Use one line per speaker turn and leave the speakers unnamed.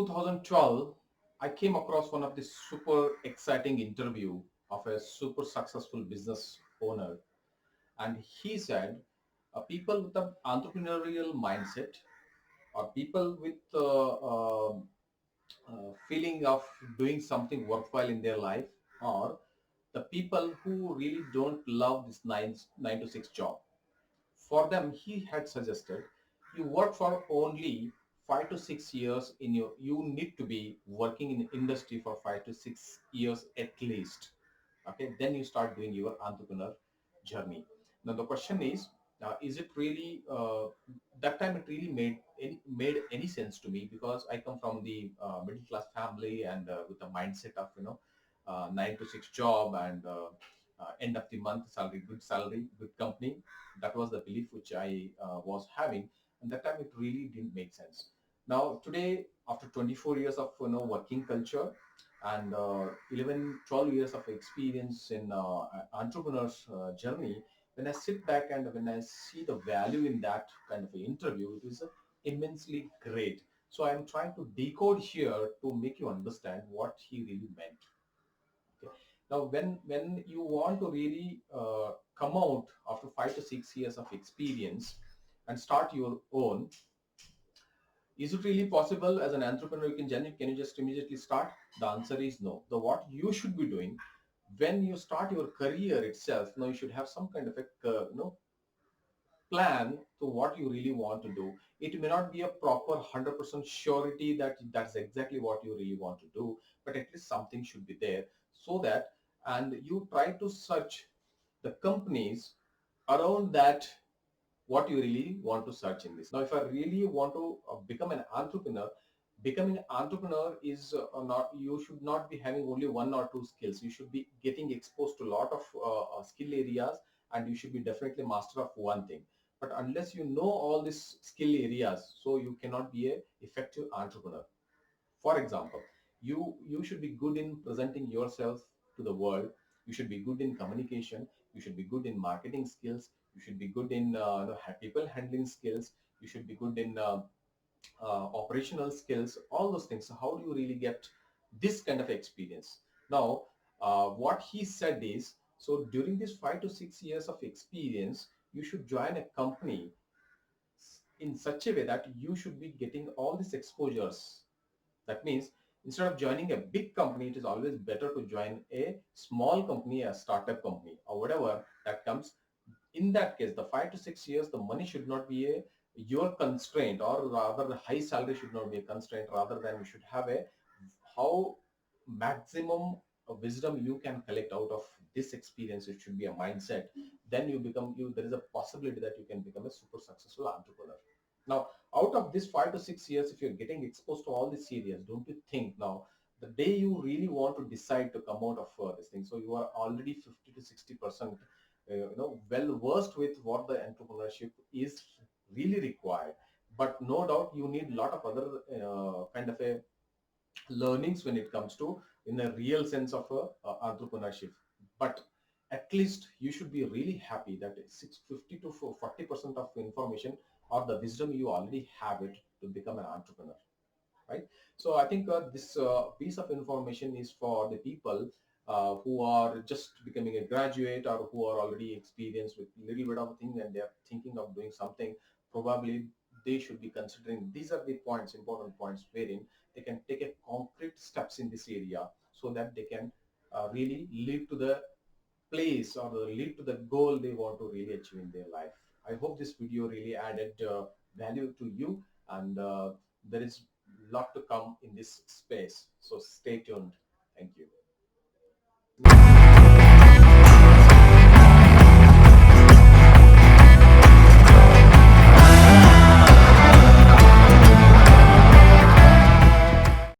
2012, I came across one of the super exciting interview of a super successful business owner, and he said, people with an entrepreneurial mindset, or people with feeling of doing something worthwhile in their life, or the people who really don't love this nine to six job. For them, he had suggested you work for only 5 to 6 years in your. You need to be working in industry for 5 to 6 years at least. Okay, then you start doing your entrepreneur journey. Now the question is it really that time it really made any sense to me, because I come from the middle class family, and with the mindset of 9 to 6 job, and end of the month salary, good company. That was the belief which I was having, and that time it really didn't make sense. Now today, after 24 years of working culture, and 11 12 years of experience in entrepreneurs journey, when I sit back and when I see the value in that kind of an interview, it is immensely great. So I'm trying to decode here to make you understand what he really meant. Okay. Now, when you want to really come out after 5 to 6 years of experience and start your own, is it really possible as an entrepreneur? Can you just immediately start? The answer is no. The what you should be doing when you start your career itself, now you should have some kind of a plan to what you really want to do. It may not be a proper 100% surety that that's exactly what you really want to do, but at least something should be there, so that, and you try to search the companies around that, what you really want to search in this. Now, if I really want to become an entrepreneur, becoming an entrepreneur is not, you should not be having only one or two skills. You should be getting exposed to a lot of skill areas, and you should be definitely master of one thing. But unless you know all these skill areas, so you cannot be a effective entrepreneur. For example, you should be good in presenting yourself to the world. You should be good in communication. You should be good in marketing skills. You should be good in people handling skills. You should be good in operational skills, all those things. So how do you really get this kind of experience? Now, what he said is, so during these 5 to 6 years of experience, you should join a company in such a way that you should be getting all these exposures. That means instead of joining a big company, it is always better to join a small company, a startup company, or whatever that comes. In that case, the 5 to 6 years, the money should not be your constraint, or rather the high salary should not be a constraint. Rather than you should have a how maximum wisdom you can collect out of this experience. It should be a mindset. Then you become you. There is a possibility that you can become a super successful entrepreneur. Now, out of this 5 to 6 years, if you're getting exposed to all these areas, don't you think now the day you really want to decide to come out of this thing, so you are already 50 to 60% well versed with what the entrepreneurship is really required. But no doubt you need a lot of other kind of a learnings when it comes to in a real sense of entrepreneurship. But at least you should be really happy that 650 to 40% of information or the wisdom you already have it to become an entrepreneur, right? So I think this piece of information is for the people who are just becoming a graduate, or who are already experienced with little bit of a thing and they are thinking of doing something. Probably they should be considering these are the points, important points, wherein they can take a concrete steps in this area, so that they can really lead to the place, or lead to the goal they want to really achieve in their life. I hope this video really added value to you, and there is a lot to come in this space. So stay tuned. Thank you.